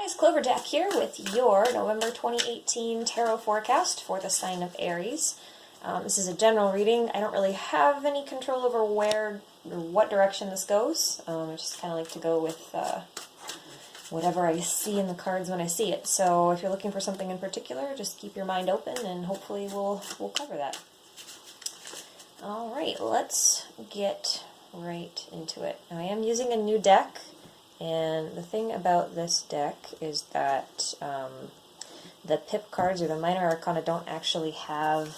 guys, Clover Jack here with your November 2018 tarot forecast for the sign of Aries. This is a general reading. I don't really have any control over where or what direction this goes. I just kind of like to go with whatever I see in the cards when I see it. So if you're looking for something in particular, just keep your mind open and hopefully we'll cover that. Alright, let's get right into it. Now, I am using a new deck. And the thing about this deck is that the pip cards or the minor arcana don't actually have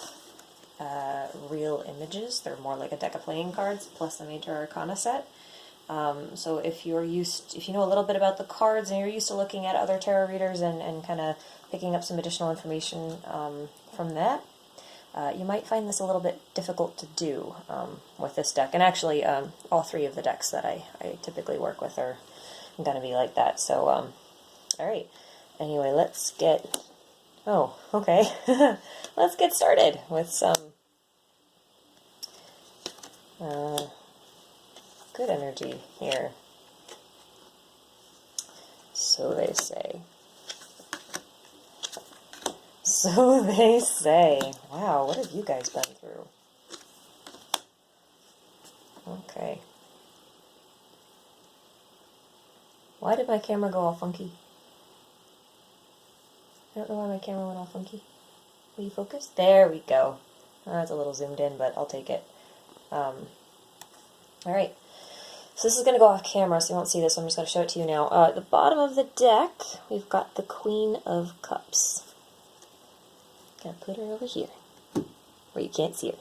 real images. They're more like a deck of playing cards plus a major arcana set. So if you know a little bit about the cards and you're used to looking at other tarot readers and kind of picking up some additional information from that, you might find this a little bit difficult to do with this deck. And actually, all three of the decks that I typically work with are going to be like that. So, alright. Anyway, let's get... Oh, okay. Let's get started with some good energy here. So they say. So they say. Wow, what have you guys been through? Okay. Why did my camera go all funky? I don't know why my camera went all funky. Will you focus? There we go. It's a little zoomed in, but I'll take it. Alright. So this is going to go off camera, so you won't see this, so I'm just going to show it to you now. At the bottom of the deck, we've got the Queen of Cups. Gonna put her over here, where you can't see her.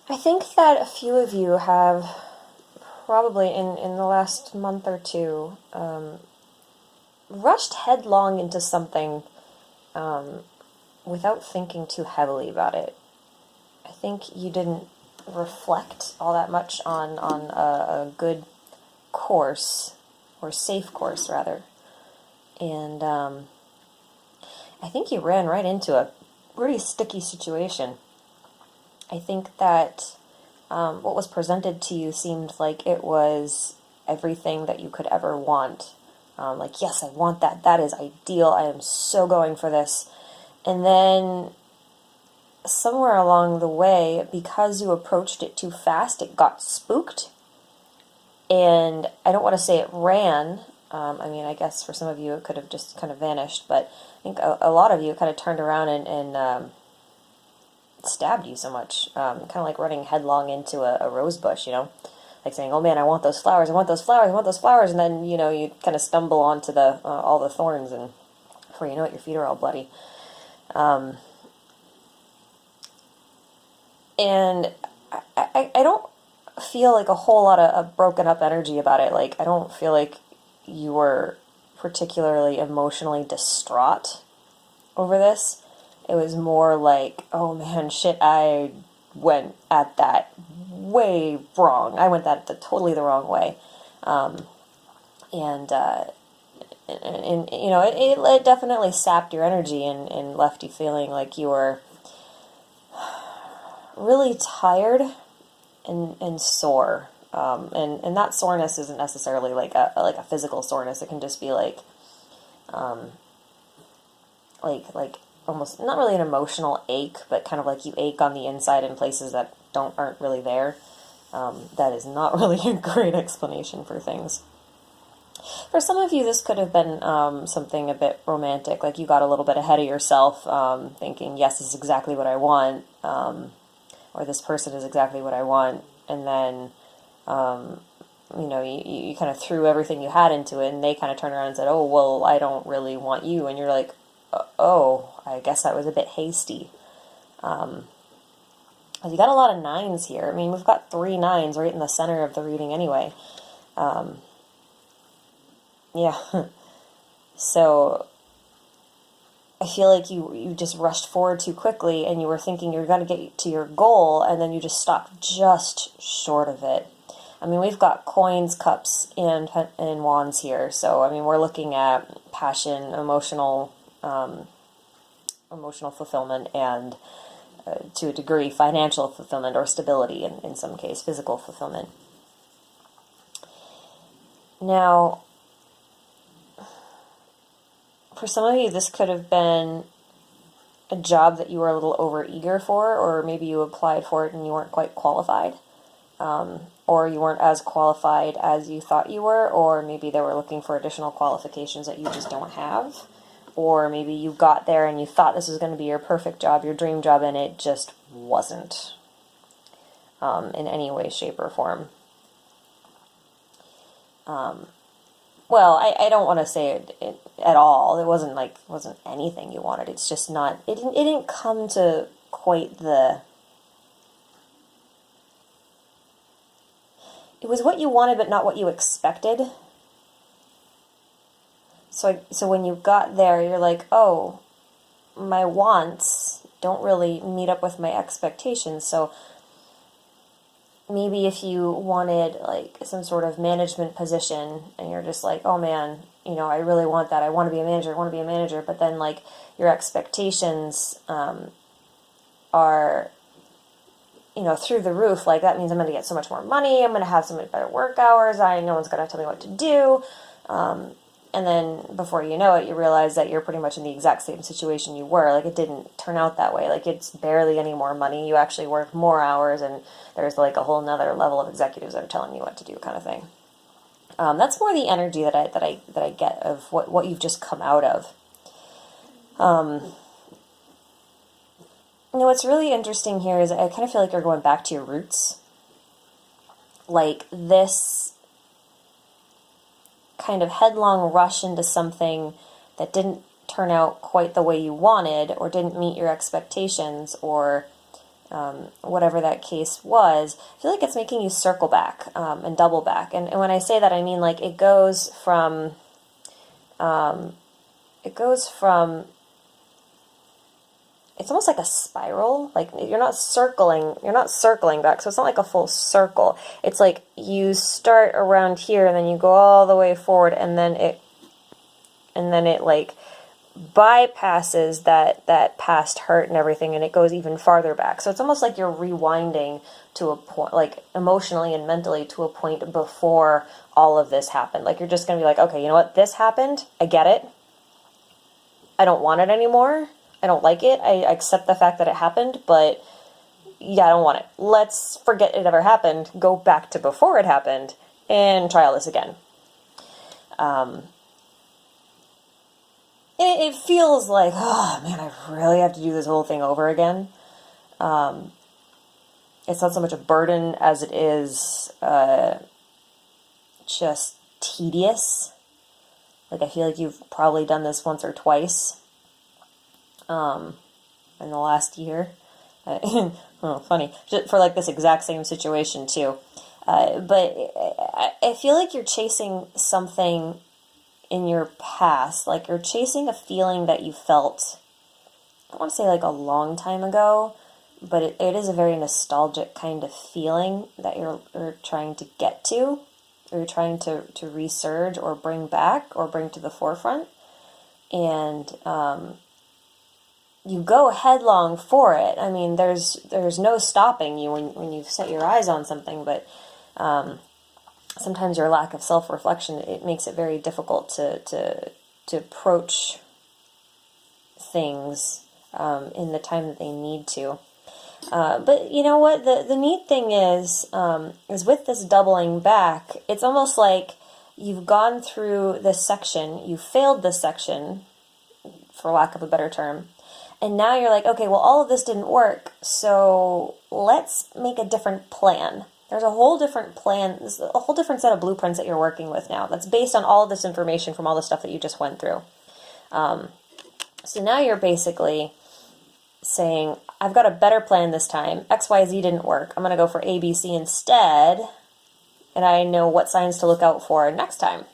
I think that a few of you have probably in the last month or two rushed headlong into something without thinking too heavily about it. I think you didn't reflect all that much on a good course, or safe course rather, and I think you ran right into a pretty sticky situation. I think that what was presented to you seemed like it was everything that you could ever want. Like, yes, I want that. That is ideal. I am so going for this. And then somewhere along the way, because you approached it too fast, it got spooked. And I don't want to say it ran. I mean, I guess for some of you it could have just kind of vanished. But I think a lot of you kind of turned around and stabbed you so much, kind of like running headlong into a rose bush, you know, like saying, oh man, I want those flowers, I want those flowers, I want those flowers, and then, you know, you kind of stumble onto the all the thorns, and before you know it, your feet are all bloody. And I don't feel like a whole lot of broken up energy about it. Like, I don't feel like you were particularly emotionally distraught over this. It was more like, oh man, shit, I went at that way wrong. I went at that totally the wrong way. And you know, it definitely sapped your energy and left you feeling like you were really tired and sore. And that soreness isn't necessarily like a physical soreness. It can just be like almost not really an emotional ache, but kind of like you ache on the inside in places that aren't really there. That is not really a great explanation for things. For some of you, this could have been something a bit romantic, like you got a little bit ahead of yourself, thinking, yes, this is exactly what I want, or this person is exactly what I want, and then, you know, you kind of threw everything you had into it, and they kind of turned around and said, oh, well, I don't really want you, and you're like, oh, I guess I was a bit hasty. You got a lot of nines here. I mean, we've got 3 nines right in the center of the reading anyway. Yeah. So I feel like you just rushed forward too quickly, and you were thinking you're going to get to your goal, and then you just stopped just short of it. I mean, we've got coins, cups, and wands here. So, I mean, we're looking at passion, emotional fulfillment, and to a degree, financial fulfillment or stability, in some case, physical fulfillment. Now, for some of you, this could have been a job that you were a little overeager for, or maybe you applied for it and you weren't quite qualified, or you weren't as qualified as you thought you were, or maybe they were looking for additional qualifications that you just don't have, or maybe you got there and you thought this was going to be your perfect job, your dream job, and it just wasn't in any way, shape, or form. Well, I don't want to say it at all. It wasn't anything you wanted. It's just not. It didn't come to quite the. It was what you wanted, but not what you expected. So when you got there, you're like, oh, my wants don't really meet up with my expectations. So maybe if you wanted like some sort of management position and you're just like, oh man, I really want that. I want to be a manager. But then like your expectations are, through the roof. Like that means I'm going to get so much more money. I'm going to have so much better work hours. No one's going to tell me what to do. And then before you know it, you realize that you're pretty much in the exact same situation you were. Like it didn't turn out that way. Like it's barely any more money. You actually work more hours, and there's like a whole nother level of executives that are telling you what to do, kind of thing. That's more the energy that I get of what you've just come out of. What's really interesting here is I kind of feel like you're going back to your roots. Like this kind of headlong rush into something that didn't turn out quite the way you wanted, or didn't meet your expectations, or whatever that case was. I feel like it's making you circle back and double back. And when I say that, I mean like it goes from it's almost like a spiral. Like you're not circling back. So it's not like a full circle. It's like you start around here and then you go all the way forward, and then it like bypasses that past hurt and everything, and it goes even farther back. So it's almost like you're rewinding to a point, like emotionally and mentally to a point before all of this happened. Like you're just going to be like, okay, you know what? This happened. I get it. I don't want it anymore. I don't like it. I accept the fact that it happened, but yeah, I don't want it. Let's forget it ever happened, go back to before it happened, and try all this again. It feels like, oh man, I really have to do this whole thing over again. It's not so much a burden as it is just tedious. Like I feel like you've probably done this once or twice in the last year. Funny, just for like this exact same situation too. But I feel like you're chasing something in your past. Like you're chasing a feeling that you felt, I don't want to say like a long time ago, but it is a very nostalgic kind of feeling that you're trying to get to, or you're trying to resurge or bring back or bring to the forefront. And you go headlong for it. I mean, there's no stopping you when you've set your eyes on something, but sometimes your lack of self-reflection, it makes it very difficult to approach things in the time that they need to. But you know what? The neat thing is with this doubling back, it's almost like you've gone through this section, you failed this section, for lack of a better term, and now you're like, okay, well, all of this didn't work, so let's make a different plan. There's a whole different plan, a whole different set of blueprints that you're working with now that's based on all of this information from all the stuff that you just went through. So now you're basically saying, I've got a better plan this time. X, Y, Z didn't work. I'm going to go for A, B, C instead, and I know what signs to look out for next time.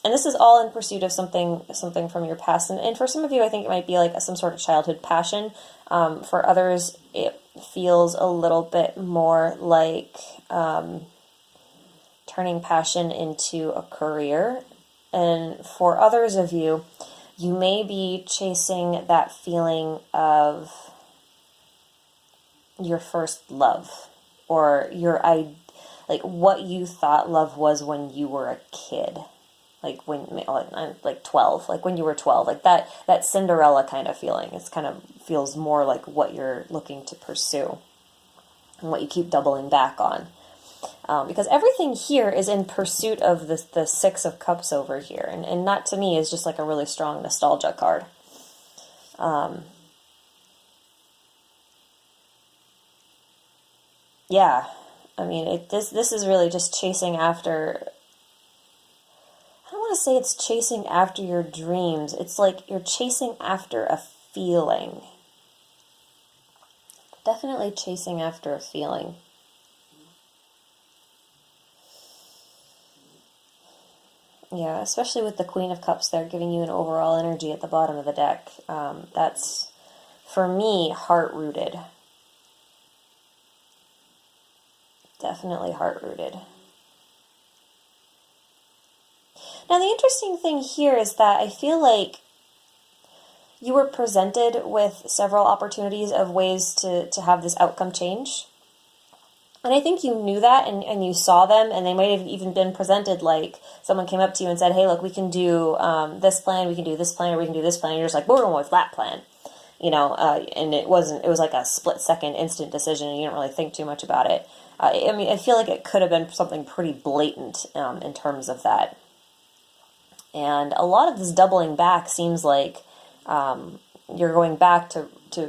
And this is all in pursuit of something from your past. And for some of you, I think it might be like some sort of childhood passion. For others, it feels a little bit more like turning passion into a career. And for others of you, you may be chasing that feeling of your first love, or like what you thought love was when you were a kid. Like when, like 12, like when you were 12, like that Cinderella kind of feeling. It's kind of feels more like what you're looking to pursue and what you keep doubling back on. Because everything here is in pursuit of the Six of Cups over here. And that to me is just like a really strong nostalgia card. Yeah, I mean, this is really just chasing after, I don't want to say it's chasing after your dreams. It's like you're chasing after a feeling. Definitely chasing after a feeling. Yeah, especially with the Queen of Cups there giving you an overall energy at the bottom of the deck. That's, for me, heart-rooted. Definitely heart-rooted. Now, the interesting thing here is that I feel like you were presented with several opportunities of ways to have this outcome change. And I think you knew that and you saw them, and they might have even been presented like someone came up to you and said, hey, look, we can do this plan, we can do this plan, or we can do this plan. And you're just like, we're going with that plan. You know, and it was like a split-second instant decision, and you didn't really think too much about it. I mean, I feel like it could have been something pretty blatant in terms of that. And a lot of this doubling back seems like you're going back to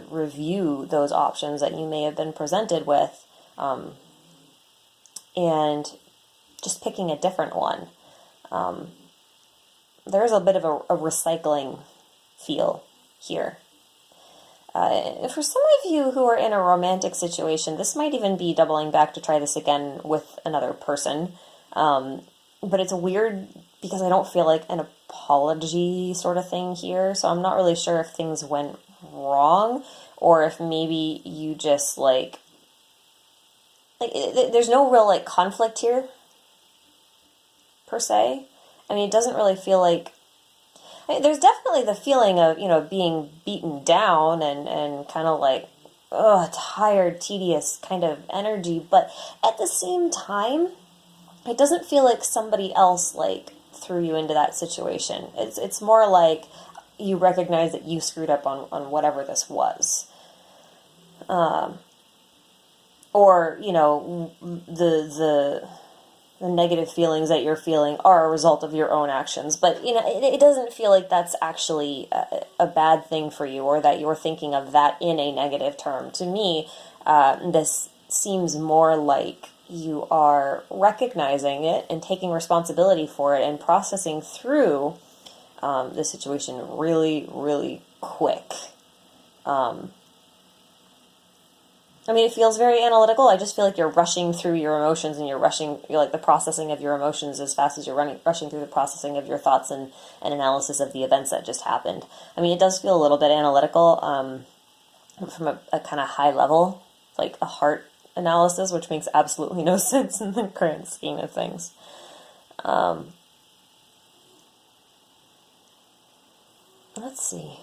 review those options that you may have been presented with, and just picking a different one. There's a bit of a recycling feel here. For some of you who are in a romantic situation, this might even be doubling back to try this again with another person. But it's weird because I don't feel like an apology sort of thing here. So I'm not really sure if things went wrong or if maybe you just like there's no real like conflict here per se. I mean, it doesn't really feel like, I mean, there's definitely the feeling of, you know, being beaten down and kind of like, tired, tedious kind of energy. But at the same time, it doesn't feel like somebody else like threw you into that situation. It's more like you recognize that you screwed up on whatever this was. Or, you know, the negative feelings that you're feeling are a result of your own actions. But, you know, it doesn't feel like that's actually a bad thing for you or that you're thinking of that in a negative term. To me, this seems more like you are recognizing it and taking responsibility for it and processing through the situation really, really quick. I mean, it feels very analytical. I just feel like you're rushing through your emotions and you're like the processing of your emotions as fast as you're rushing through the processing of your thoughts and analysis of the events that just happened. I mean, it does feel a little bit analytical from a kind of high level, like a heart analysis, which makes absolutely no sense in the current scheme of things. Let's see.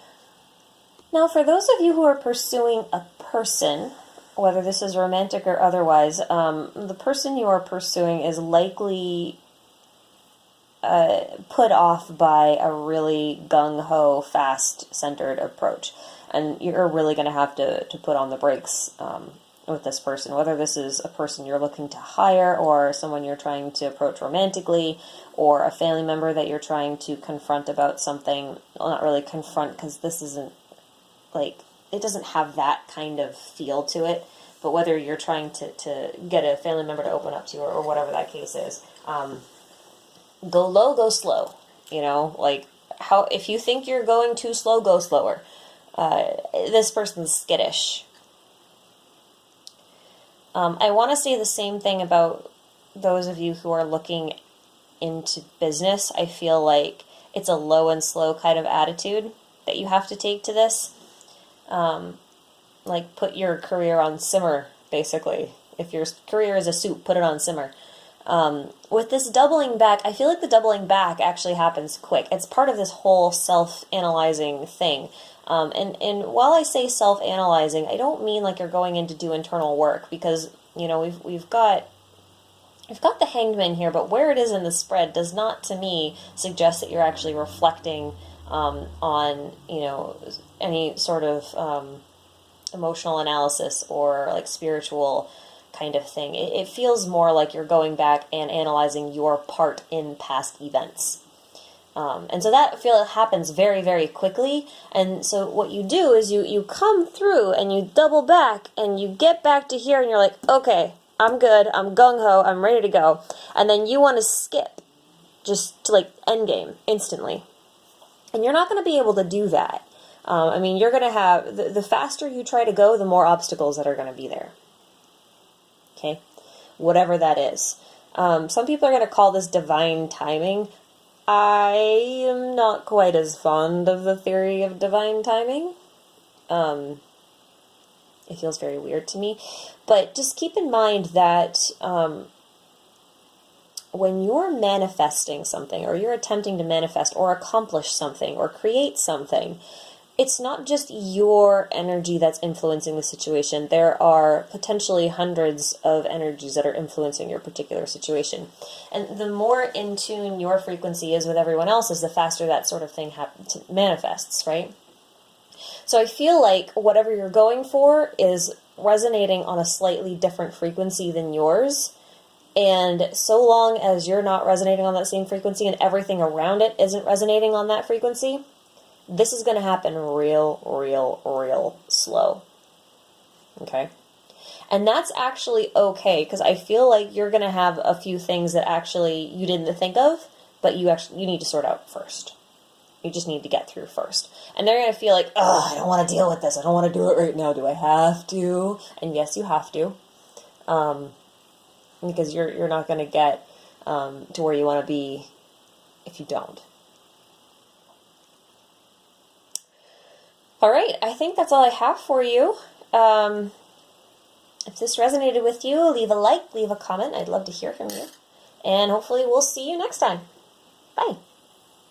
Now, for those of you who are pursuing a person, whether this is romantic or otherwise, the person you are pursuing is likely put off by a really gung-ho, fast-centered approach. And you're really going to have to put on the brakes with this person, whether this is a person you're looking to hire or someone you're trying to approach romantically or a family member that you're trying to confront about something. Well, not really confront, because this isn't like, it doesn't have that kind of feel to it, but whether you're trying to get a family member to open up to you or whatever that case is, go low, go slow, you know, like how, if you think you're going too slow, go slower. This person's skittish. I want to say the same thing about those of you who are looking into business. I feel like it's a low and slow kind of attitude that you have to take to this. Like put your career on simmer, basically. If your career is a soup, put it on simmer. With this doubling back, I feel like the doubling back actually happens quick. It's part of this whole self-analyzing thing. And while I say self-analyzing, I don't mean like you're going in to do internal work, because, you know, we've got I've got the Hanged Man here, but where it is in the spread does not, to me, suggest that you're actually reflecting on, you know, any sort of emotional analysis or like spiritual kind of thing. It feels more like you're going back and analyzing your part in past events. And so that happens very, very quickly. And so what you do is you come through and you double back and you get back to here and you're like, okay, I'm good, I'm gung-ho, I'm ready to go. And then you want to skip just to like end game instantly. And you're not going to be able to do that. I mean, you're going to have, the faster you try to go, the more obstacles that are going to be there. Okay? Whatever that is. Some people are going to call this divine timing. I am not quite as fond of the theory of divine timing. It feels very weird to me. But just keep in mind that when you're manifesting something, or you're attempting to manifest or accomplish something or create something, it's not just your energy that's influencing the situation. There are potentially hundreds of energies that are influencing your particular situation. And the more in tune your frequency is with everyone else's, the faster that sort of thing manifests, right? So I feel like whatever you're going for is resonating on a slightly different frequency than yours. And so long as you're not resonating on that same frequency and everything around it isn't resonating on that frequency, this is going to happen real slow. Okay? And that's actually okay, because I feel like you're going to have a few things that actually you didn't think of, but you need to sort out first. You just need to get through first. And they're going to feel like, oh, I don't want to deal with this. I don't want to do it right now. Do I have to? And yes, you have to. Because you're not going to get to where you want to be if you don't. All right, I think that's all I have for you. If this resonated with you, leave a like, leave a comment. I'd love to hear from you. And hopefully we'll see you next time. Bye.